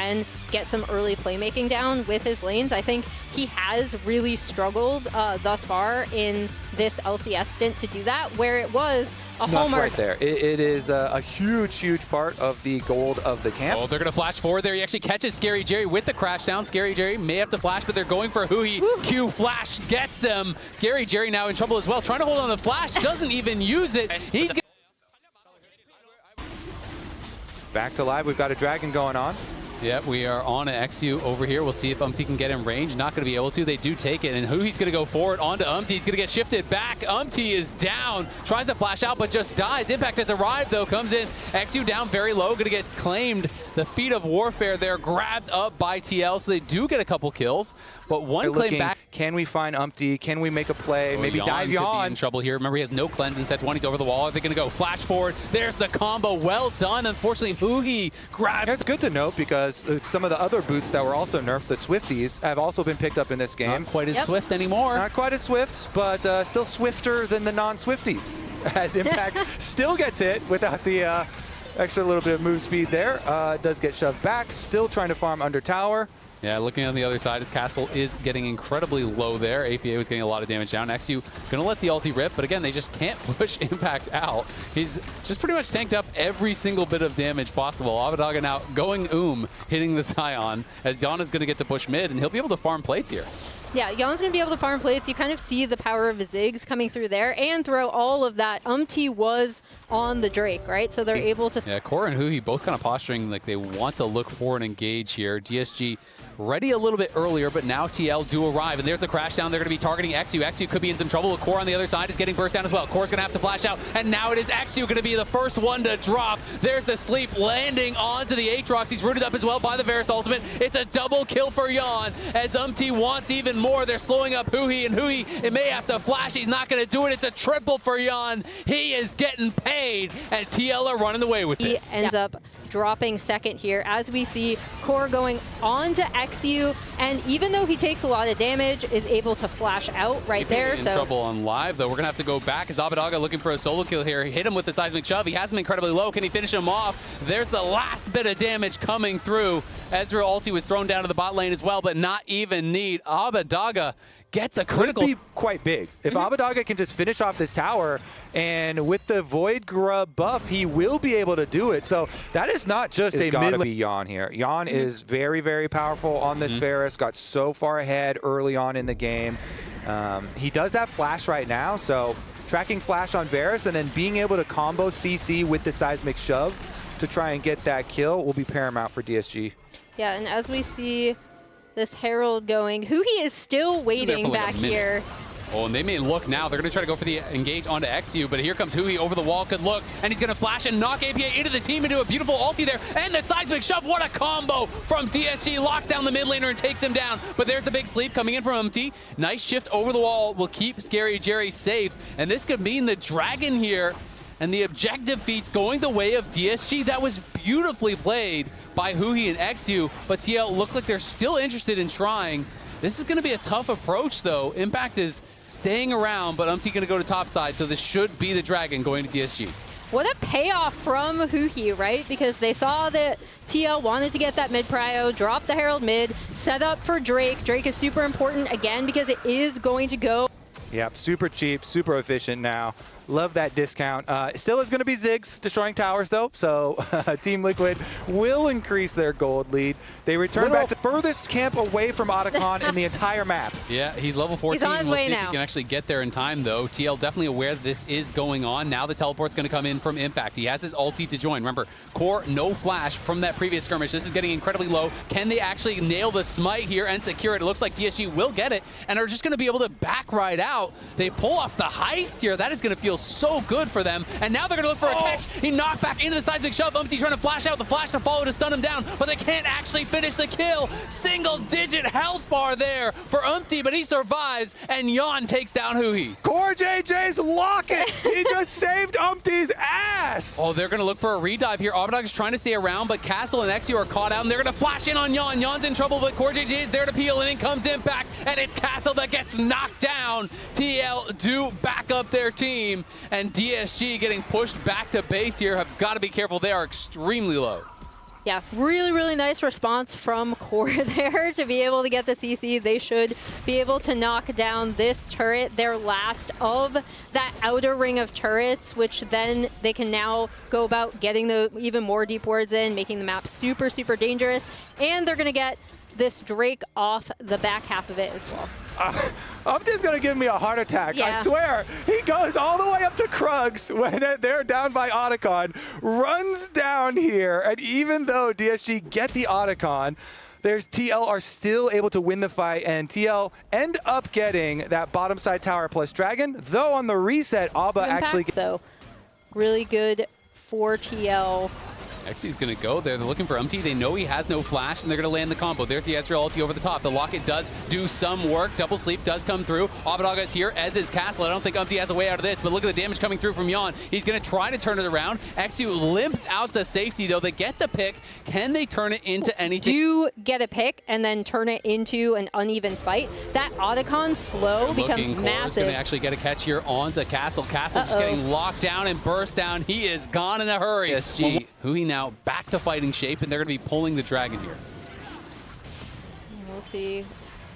can get some early playmaking down with his lanes. I think he has really struggled thus far in this LCS stint to do that, where it was a hallmark. Right there. It is a huge part of the gold of the camp. Oh, they're going to flash forward there. He actually catches Scary Jerry with the crash down. Scary Jerry may have to flash, but they're going for Hui. Q flash gets him. Scary Jerry now in trouble as well. Trying to hold on the flash, doesn't even use it. He's back to live. We've got a dragon going on. Yep, we are on an XU over here. We'll see if Umti can get in range. Not going to be able to. They do take it, and Hui's going to go forward onto Umti. He's going to get shifted back. Umti is down. Tries to flash out, but just dies. Impact has arrived, though. Comes in. XU down very low. Going to get claimed. The feat of warfare there, grabbed up by TL, so they do get a couple kills. But one claim back. Can we find Umti? Can we make a play? Maybe dive Yawn. Could be in trouble here. Remember, he has no cleanse in set 20. He's over the wall. Are they going to go flash forward? There's the combo. Well done. Unfortunately, Hui grabs. It's good to note because some of the other boots that were also nerfed, the Swifties, have also been picked up in this game. Not quite as swift anymore. Not quite as swift, but still swifter than the non-Swifties. As Impact still gets hit without the extra little bit of move speed there. Does get shoved back. Still trying to farm under tower. Yeah, looking on the other side, his castle is getting incredibly low there. APA was getting a lot of damage down. XU going to let the ulti rip, but again, they just can't push Impact out. He's just pretty much tanked up every single bit of damage possible. Avadaga now going hitting the Scion, as Yawn is going to get to push mid, and he'll be able to farm plates here. Yeah, Yawn's going to be able to farm plates. You kind of see the power of Ziggs coming through there, and throughout all of that, Umti was on the Drake, right? So they're able to... Yeah, Core and Hui both kind of posturing like they want to look for an engage here. DSG ready a little bit earlier, but now TL do arrive, and there's the crash down. They're going to be targeting XU. XU could be in some trouble. Core on the other side is getting burst down as well. Core's going to have to flash out, and now it is XU going to be the first one to drop. There's the sleep landing onto the Aatrox. He's rooted up as well by the Varus ultimate. It's a double kill for Yawn, as Umti wants even more. They're slowing up Hui, and Hui, it may have to flash. He's not going to do it. It's a triple for Yawn. He is getting paid, and TL are running away with it. He ends up dropping second here, as we see Core going on to XU, and even though he takes a lot of damage, is able to flash out right there. In trouble on live, though. We're going to have to go back as Abadaga looking for a solo kill here. He hit him with the seismic shove. He has him incredibly low. Can he finish him off? There's the last bit of damage coming through. Ezreal ulti was thrown down to the bot lane as well, but not even need. Abadaga gets a critical. Could be quite big. If Abadaga can just finish off this tower, and with the Void Grub buff, he will be able to do it. So that is not just a mid be Yawn here. Yawn is very powerful on this Varus, got so far ahead early on in the game. He does have Flash right now, so tracking Flash on Varus and then being able to combo CC with the seismic shove to try and get that kill will be paramount for DSG. Yeah, and as we see this Herald going, Hui is still waiting back here. Oh, and they may look now. They're going to try to go for the engage onto XU, but here comes Hui over the wall. Good look, and he's going to flash and knock APA into the team into a beautiful ulti there, and the seismic shove. What a combo from DSG. Locks down the mid laner and takes him down, but there's the big sleep coming in from Umti. Nice shift over the wall will keep Scary Jerry safe, and this could mean the dragon here and the objective feats going the way of DSG. That was beautifully played by Hui and XU, but TL look like they're still interested in trying. This is going to be a tough approach, though. Impact is staying around, but Umti going to go to top side, so this should be the dragon going to DSG. What a payoff from Hui, right? Because they saw that TL wanted to get that mid prio, drop the Herald mid, set up for Drake. Drake is super important, again, because it is going to go. Yep, super cheap, super efficient now. Love that discount. Still is going to be Ziggs destroying towers, though, so Team Liquid will increase their gold lead. They return back to the furthest camp away from Otacon in the entire map. Yeah, he's level 14. He's on his we'll way see now. if he can actually get there in time, though. TL definitely aware that this is going on. Now the teleport's going to come in from Impact. He has his ulti to join. Remember, Core, no flash from that previous skirmish. This is getting incredibly low. Can they actually nail the smite here and secure it? It looks like DSG will get it and are just going to be able to back right out. They pull off the heist here. That is going to feel so good for them. And now they're going to look for a catch. He knocked back into the seismic shove. Umti trying to flash out. The flash to follow to stun him down, but they can't actually finish the kill. Single-digit health bar there for Umti, but he survives, and Yawn takes down Hui. Core JJ's locket! He just saved Umti's ass! Oh, they're going to look for a redive here. Abadog is trying to stay around, but Castle and XU are caught out, and they're going to flash in on Yawn. Yawn's in trouble, but Core JJ is there to peel, and in comes Impact, and it's Castle that gets knocked down. TL do back up their team, and DSG getting pushed back to base here. Have got to be careful. They are extremely low. Yeah, really, really nice response from Core there to be able to get the CC. They should be able to knock down this turret, their last of that outer ring of turrets, which then they can now go about getting the even more deep wards in, making the map super, super dangerous. And they're going to get this Drake off the back half of it as well. Umti's going to give me a heart attack. Yeah. I swear. He goes all the way up to Krugs when they're down by Otacon, runs down here, and even though DSG get the Otacon, there's TL are still able to win the fight, and TL end up getting that bottom side tower plus Dragon, though on the reset, Abba actually gets... So, really good for TL. XU's going to go there. They're looking for Umti. They know he has no flash, and they're going to land the combo. There's the Ezreal ulti over the top. The Locket does do some work. Double sleep does come through. Abadaga is here, as is Castle. I don't think Umti has a way out of this, but look at the damage coming through from Yon. He's going to try to turn it around. XU limps out to safety, though. They get the pick. Can they turn it into anything? Do get a pick and then turn it into an uneven fight. That Otacon slow becomes massive. Going to actually get a catch here onto Castle. Castle just getting locked down and burst down. He is gone in a hurry. DSG, Huhi now back to fighting shape, and they're going to be pulling the Dragon here. We'll see.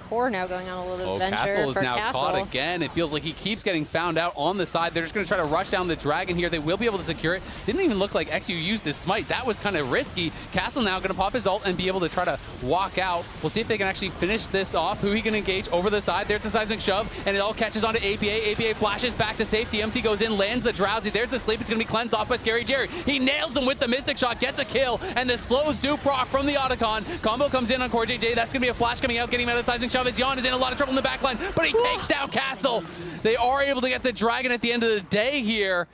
Core now going on a little adventure. Castle is now Castle. caught again. It feels like he keeps getting found out on the side. They're just going to try to rush down the Dragon here. They will be able to secure it. Didn't even look like XU used his smite. That was kind of risky. Castle now going to pop his ult and be able to try to walk out. We'll see if they can actually finish this off. Who he can engage over the side. There's the seismic shove, and it all catches onto APA. APA flashes back to safety. Empty goes in, lands the Drowsy. There's the sleep. It's going to be cleansed off by Scary Jerry. He nails him with the Mystic Shot, gets a kill, and the slows do proc from the Otacon. Combo comes in on Core JJ. That's going to be a flash coming out, getting him out of the seismic shove. As Yon is in a lot of trouble in the back line, but he takes down Castle. They are able to get the Dragon at the end of the day here,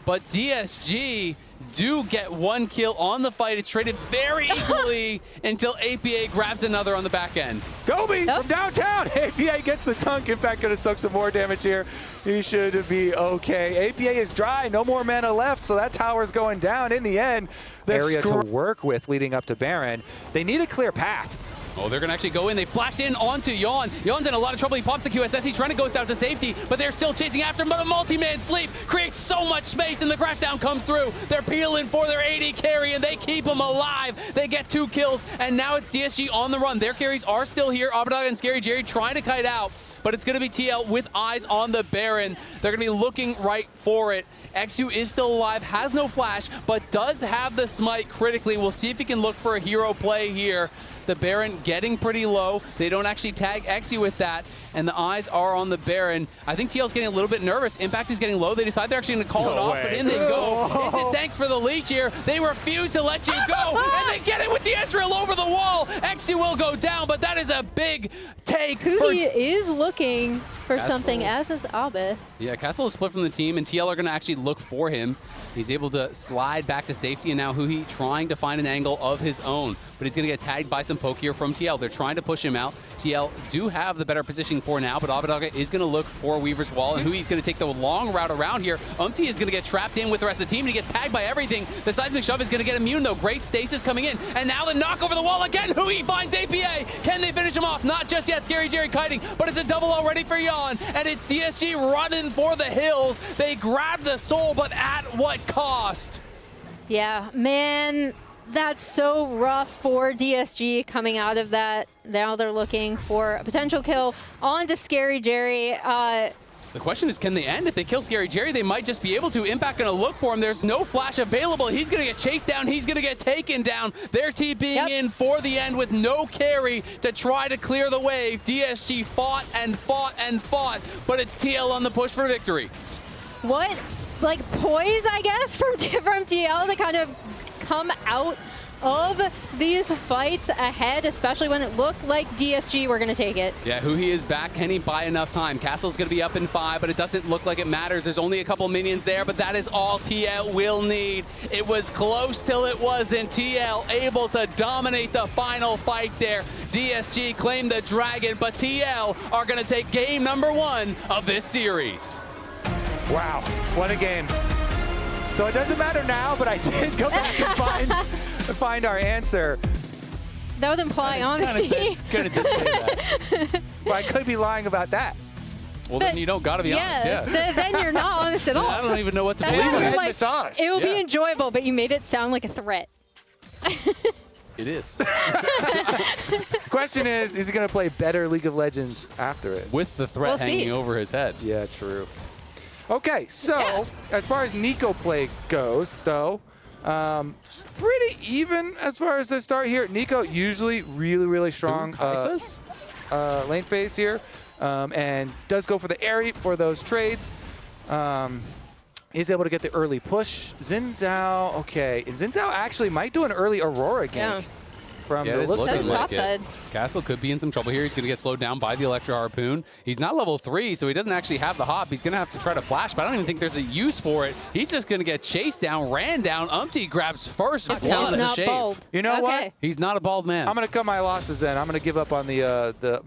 but DSG do get one kill on the fight. It's traded very equally until APA grabs another on the back end. Gobi from downtown. APA gets the dunk. In fact, going to soak some more damage here. He should be okay. APA is dry. No more mana left, so that tower's going down. In the end, the area to work with leading up to Baron. They need a clear path. Oh, they're going to actually go in. They flashed in onto Yon. Yon's in a lot of trouble. He pops the QSS. He's trying to go down to safety, but they're still chasing after him. But a multi-man sleep creates so much space, and the crash down comes through. They're peeling for their AD carry, and they keep him alive. They get 2 kills, and now it's DSG on the run. Their carries are still here. Abadaga and Scary Jerry trying to kite out, but it's going to be TL with eyes on the Baron. They're going to be looking right for it. XU is still alive, has no flash, but does have the smite critically. We'll see if he can look for a hero play here. The Baron getting pretty low. They don't actually tag XU with that, and the eyes are on the Baron. I think TL's getting a little bit nervous. Impact is getting low. They decide they're actually going to call it off, but in they go. Is it thanks for the leech here? They refuse to let you go, and they get it with the Ezreal over the wall. XU will go down, but that is a big take. He is looking for Castle. Something, as is Abba. Yeah, Castle is split from the team, and TL are going to actually look for him. He's able to slide back to safety, and now Huhi trying to find an angle of his own, but he's going to get tagged by some poke here from TL. They're trying to push him out. TL do have the better position for now, but Abadaga is going to look for Weaver's Wall, and Hui's going to take the long route around here. Umti is going to get trapped in with the rest of the team, and he gets tagged by everything. The seismic shove is going to get immune, though. Great stasis coming in, and now the knock over the wall again. Huhi finds APA. Can they finish him off? Not just yet. Scary Jerry kiting, but it's a double already for Yon, and it's DSG running for the hills. They grab the soul, but at what cost? Yeah, man, that's so rough for DSG coming out of that. Now they're looking for a potential kill on to Scary Jerry. The question is, can they end? If they kill Scary Jerry, they might just be able to. Impact going to look for him. There's no flash available. He's going to get chased down. He's going to get taken down. Their TPing in for the end with no carry to try to clear the wave. DSG fought and fought and fought, but it's TL on the push for victory. What, like, poise, I guess, from TL to kind of come out of these fights ahead, especially when it looked like DSG were going to take it. Yeah, Huhi is back. Can he buy enough time? Castle's going to be up in 5, but it doesn't look like it matters. There's only a couple minions there, but that is all TL will need. It was close till it wasn't. TL able to dominate the final fight there. DSG claimed the Dragon, but TL are going to take game number 1 of this series. Wow, what a game. So it doesn't matter now, but I did go back and find our answer. That would imply honesty. Could have did say that. Well, I could be lying about that. Well, then you don't got to be honest, yeah. Then you're not honest at all. I don't even know what to believe. Like, it will be enjoyable, but you made it sound like a threat. It is. Question is he going to play better League of Legends after it? With the threat hanging over his head. Yeah, true. Okay, so as far as Nico play goes, though, pretty even as far as the start here. Nico usually really strong lane phase here, and does go for the airy for those trades. Is able to get the early push. Xin Zhao, okay. Xin Zhao actually might do an early Aurora gank. From the looks of it. Top side. Castle could be in some trouble here. He's going to get slowed down by the Electro Harpoon. He's not level 3, so he doesn't actually have the hop. He's going to have to try to flash, but I don't even think there's a use for it. He's just going to get chased down, ran down. Umpty grabs first. It's not bald. You know what? He's not a bald man. I'm going to cut my losses then. I'm going to give up on the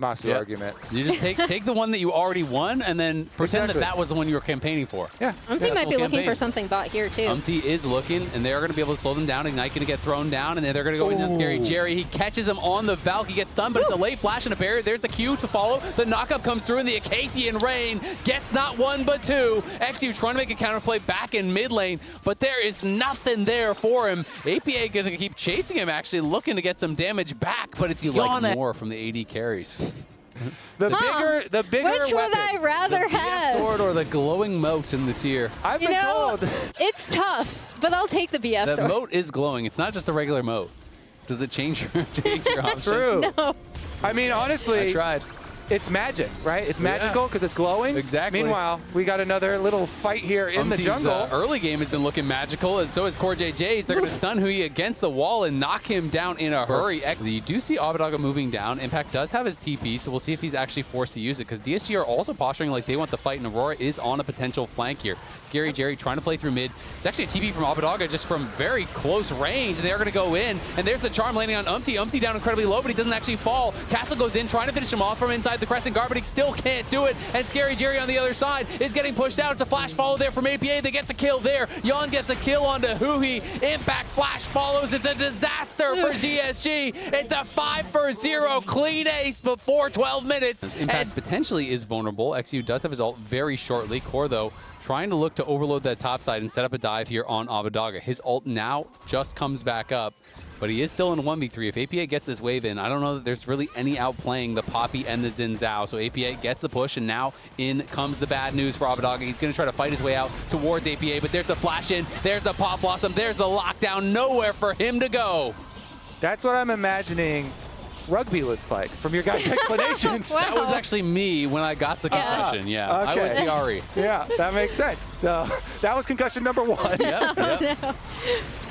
Masu argument. You just take the one that you already won and then pretend that was the one you were campaigning for. Yeah. Umpty might be looking for something bot here, too. Umpty is looking, and they're going to be able to slow them down. Ignite going to get thrown down, and then they're going to go into Scary Jerry. He catches him on the Valk. He gets stunned, but it's a late flash and a barrier. There's the Q to follow. The knockup comes through, and the Acathian Rain gets not one but two. XU trying to make a counterplay back in mid lane, but there is nothing there for him. APA going to keep chasing him, actually looking to get some damage back, but it's like more from the AD carries. The bigger Which would I rather the have? BF sword or the glowing moat in the tier? I've been told. It's tough, but I'll take the BF sword. The moat is glowing. It's not just a regular moat. Does it change your option? True. No. I mean, honestly, I tried. It's magic, right? It's magical because it's glowing. Exactly. Meanwhile, we got another little fight here in the jungle. Early game has been looking magical, and so is Core JJ's. They're going to stun Hui against the wall and knock him down in a hurry. You do see Abadaga moving down. Impact does have his TP, so we'll see if he's actually forced to use it, because DSG are also posturing like they want the fight, and Aurora is on a potential flank here. Scary Jerry trying to play through mid. It's actually a TP from Abadaga just from very close range. They are going to go in, and there's the charm landing on Umpty. Umpty down incredibly low, but he doesn't actually fall. Castle goes in, trying to finish him off from inside the Crescent Guard, but he still can't do it, and Scary Jerry on the other side is getting pushed out. It's a flash follow there from APA. They get the kill there. Yon gets a kill onto Hui. Impact flash follows. It's a disaster for DSG. It's a 5-for-0 clean ace before 12 minutes. Impact potentially is vulnerable. XU does have his ult very shortly. Core, though, trying to look to overload that top side and set up a dive here on Abadaga. His ult now just comes back up, but he is still in a 1v3. If APA gets this wave in, I don't know that there's really any outplaying the Poppy and the Xin Zhao. So APA gets the push, and now in comes the bad news for Abadaga. He's going to try to fight his way out towards APA, but there's the flash in, there's the Pop Blossom, there's the lockdown, nowhere for him to go. That's what I'm imagining rugby looks like from your guys' explanations. Wow. That was actually me when I got the concussion. Yeah, Okay. I was the Ari. Yeah, that makes sense. So that was concussion number 1. Yep. No.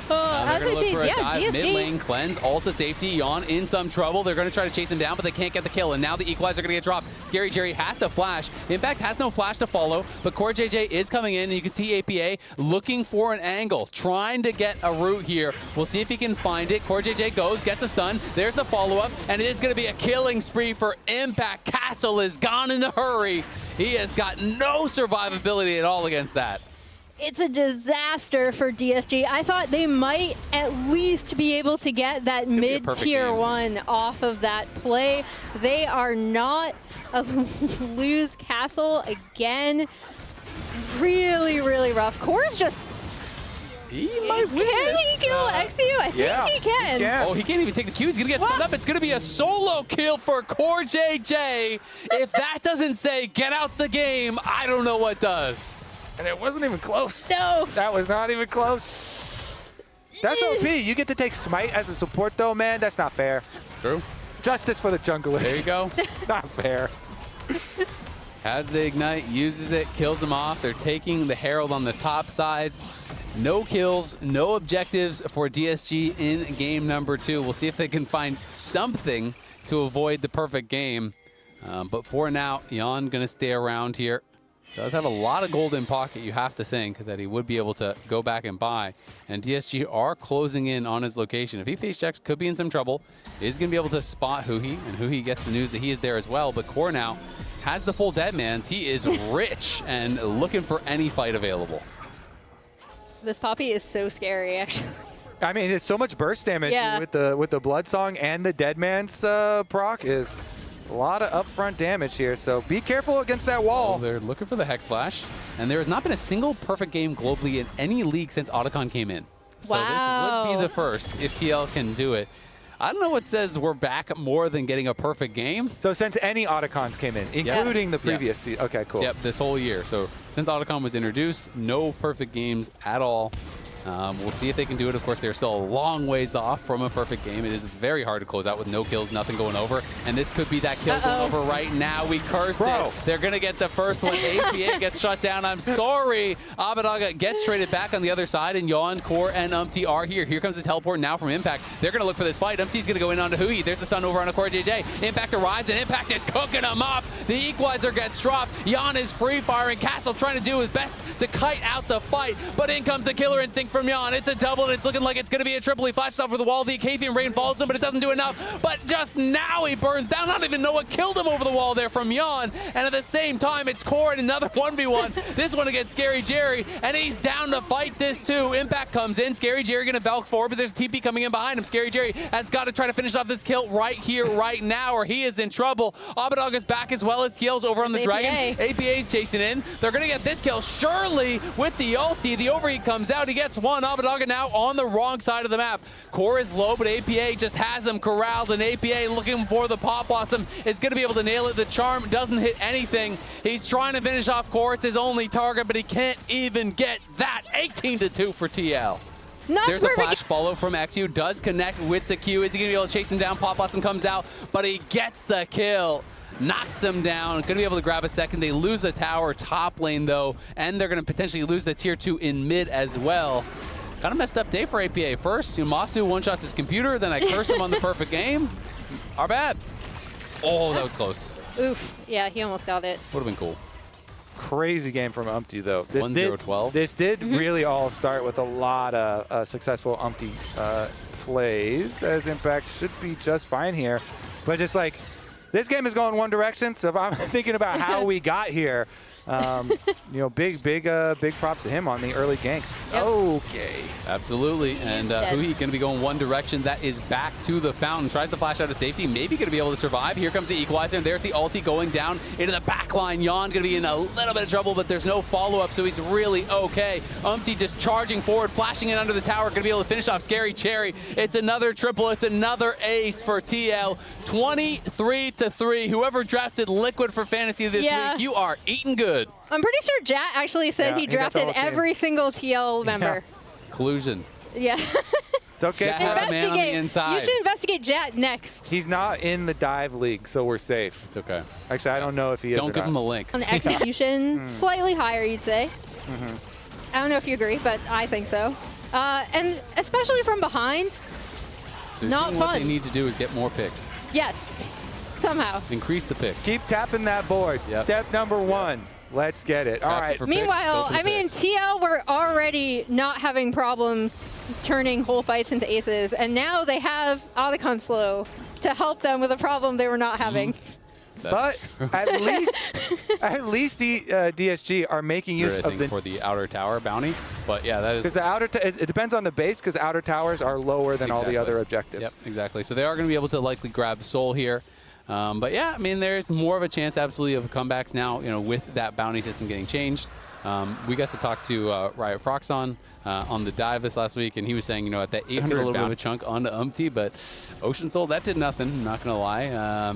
They're As going to I look see, for a dive, DSG. mid lane, cleanse, ult to safety. Yon in some trouble. They're going to try to chase him down, but they can't get the kill. And now the equalizer going to get dropped. Scary Jerry has to flash. Impact has no flash to follow, but Core JJ is coming in, and you can see APA looking for an angle, trying to get a route here. We'll see if he can find it. Core JJ goes, gets a stun. There's the follow-up, and it is going to be a killing spree for Impact. Castle is gone in a hurry. He has got no survivability at all against that. It's a disaster for DSG. I thought they might at least be able to get that mid-tier 1 off of that play. They are not. Lose Castle again. Really, really rough. Core's just... He might win Can this. he kill XU? I think he can. Oh, he can't even take the Q. He's going to get stunned up. It's going to be a solo kill for Core JJ. If that doesn't say get out the game, I don't know what does. And it wasn't even close. No. That was not even close. That's OP. You get to take Smite as a support, though, man. That's not fair. True. Justice for the junglers. There you go. Not fair. Has the Ignite, uses it, kills him off. They're taking the Herald on the top side. No kills, no objectives for DSG in game number 2. We'll see if they can find something to avoid the perfect game. But for now, Yon going to stay around here. Does have a lot of gold in pocket, you have to think, that he would be able to go back and buy. And DSG are closing in on his location. If he face checks, could be in some trouble. Is going to be able to spot Hui, and Hui gets the news that he is there as well. But Core now has the full Deadmans. He is rich and looking for any fight available. This Poppy is so scary, actually. I mean, there's so much burst damage with the Blood Song and the Deadman's proc is a lot of upfront damage here, so be careful against that wall. Well, they're looking for the Hex Flash, and there has not been a single perfect game globally in any league since Otacon came in. So this would be the first if TL can do it. I don't know what says we're back more than getting a perfect game. So since any Otacons came in, including the previous season. Okay, cool. Yep, this whole year. So since Otacon was introduced, no perfect games at all. We'll see if they can do it. Of course, they're still a long ways off from a perfect game. It is very hard to close out with no kills, nothing going over. And this could be that kill going over right now. We cursed it. They're going to get the first one. APA gets shut down. I'm sorry. Abbedagge gets traded back on the other side, and Yawn, Core, and Umpty are here. Here comes the teleport now from Impact. They're going to look for this fight. Umpty's going to go in onto Hui. There's the stun over on a Core JJ. Impact arrives, and Impact is cooking them up. The equalizer gets dropped. Yawn is free-firing. Castle trying to do his best to kite out the fight, but in comes the killer instinct from Yawn. It's a double, and it's looking like it's going to be a triple. He flashes off for the wall. The Acathian Rain follows him, but it doesn't do enough. But just now he burns down. I don't even know what killed him over the wall there from Yawn. And at the same time, it's Core and another 1v1. This one against Scary Jerry, and he's down to fight this too. Impact comes in. Scary Jerry going to Valk forward, but there's a TP coming in behind him. Scary Jerry has got to try to finish off this kill right here, right now, or he is in trouble. Abbedagge is back as well as TL's over on the Dragon. APA's chasing in. They're going to get this kill. Surely with the ulti, the overheat comes out. He gets one. Abbedagge now on the wrong side of the map. Core is low, but APA just has him corralled, and APA looking for the Pop Blossom is going to be able to nail it. The charm doesn't hit anything. He's trying to finish off Core. It's his only target, but he can't even get that. 18-2 for TL. There's the flash follow from XU. Does connect with the Q. Is he going to be able to chase him down? Pop Blossom comes out, but he gets the kill. Knocks them down. Going to be able to grab a second. They lose the tower top lane, though, and they're going to potentially lose the tier 2 in mid as well. Kind of messed up day for APA. First, Masu one-shots his computer, then I curse him on the perfect game. Our bad. Oh, that was close. Oof. Yeah, he almost got it. Would have been cool. Crazy game from Umpty, though. 1-0-12. This did really all start with a lot of successful Umpty plays, as Impact should be just fine here. But just like, this game is going one direction, so if I'm thinking about how we got here, you know, big props to him on the early ganks. Yep. Okay. Absolutely. And Hui going to be going one direction. That is back to the fountain. Tries to flash out of safety. Maybe going to be able to survive. Here comes the equalizer. And there's the ulti going down into the back line. Yawn going to be in a little bit of trouble, but there's no follow-up, so he's really okay. Umpty just charging forward, flashing in under the tower. Going to be able to finish off Scary Cherry. It's another triple. It's another ace for TL. 23-3. Whoever drafted Liquid for Fantasy this week, you are eating good. I'm pretty sure Jat actually said he drafted every single TL member. Collusion. Yeah. It's okay. Jat has a man on the inside. You should investigate Jat next. He's not in the dive league, so we're safe. It's okay. Actually, I don't know if he is. Don't give him a link. On execution, slightly higher, you'd say. I don't know if you agree, but I think so. And especially from behind, So not fun. What they need to do is get more picks. Yes, somehow. Increase the picks. Keep tapping that board. Yep. Step number one. Let's get it. All right. Meanwhile, I mean, TL were already not having problems turning whole fights into aces, and now they have Otacon slow to help them with a problem they were not having. But at least the DSG are making use of the for the outer tower bounty. But yeah, that is because the outer it depends on the base, because outer towers are lower than all the other objectives. Yep, exactly. So they are going to be able to likely grab Soul here. But yeah, I mean, there's more of a chance, absolutely, of comebacks now. You know, with that bounty system getting changed. We got to talk to Riot Froxon on the dive this last week, and he was saying, you know, that ace got a little bit of a chunk onto Umpty, but Ocean Soul, that did nothing. I'm not gonna lie.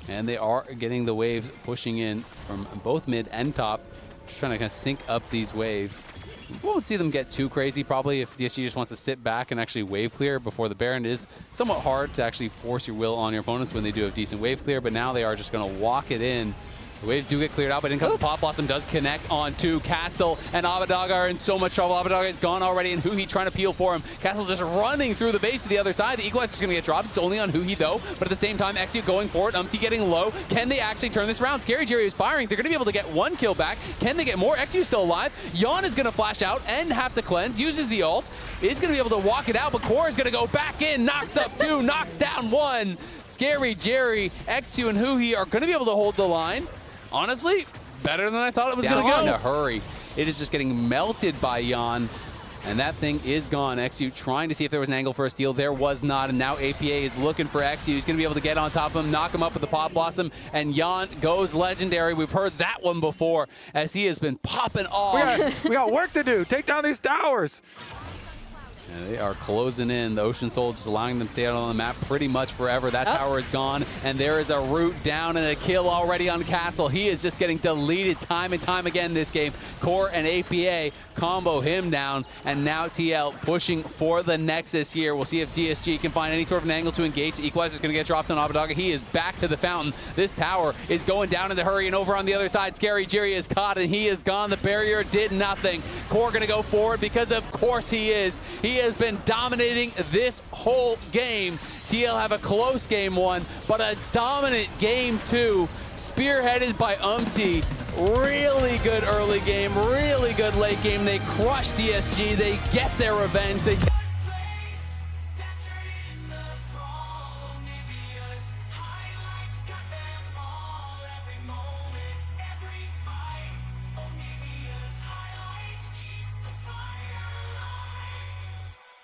And they are getting the waves pushing in from both mid and top, just trying to kind of sync up these waves. We won't see them get too crazy, probably, if DSG just wants to sit back and actually wave clear before the Baron. It is somewhat hard to actually force your will on your opponents when they do have decent wave clear, but now they are just going to walk it in. The waves do get cleared out, but in comes the Pop Blossom, does connect onto Castle, and Abbedagge are in so much trouble. Abbedagge is gone already, and Huhi trying to peel for him. Castle just running through the base to the other side. The Equalizer is going to get dropped. It's only on Huhi, though, but at the same time, XU going for it. Umpty getting low. Can they actually turn this around? Scary Jerry is firing. They're going to be able to get one kill back. Can they get more? XU still alive. Yawn is going to flash out and have to cleanse. Uses the ult. Is going to be able to walk it out, but Core is going to go back in. Knocks up two. Knocks down one. Scary Jerry, XU, and Huhi are going to be able to hold the line. Honestly, better than I thought it was going to go. In a hurry. It is just getting melted by Yawn, and that thing is gone. XU trying to see if there was an angle for a steal. There was not, and now APA is looking for XU. He's going to be able to get on top of him, knock him up with the Pop Blossom, and Yawn goes legendary. We've heard that one before, as he has been popping off. We got work to do. Take down these towers. And they are closing in. The Ocean Soul just allowing them to stay out on the map pretty much forever. That tower is gone, and there is a root down and a kill already on Castle. He is just getting deleted time and time again this game. Core and APA combo him down, and now TL pushing for the Nexus here. We'll see if DSG can find any sort of an angle to engage. The Equalizer's going to get dropped on Abadaga. He is back to the fountain. This tower is going down in the hurry, and over on the other side, Scary Jerry is caught, and he is gone. The barrier did nothing. Core going to go forward because of course he is. He has been dominating this whole game. TL have a close game 1, but a dominant game 2, spearheaded by Umti. Really good early game, really good late game. They crush DSG. They get their revenge. They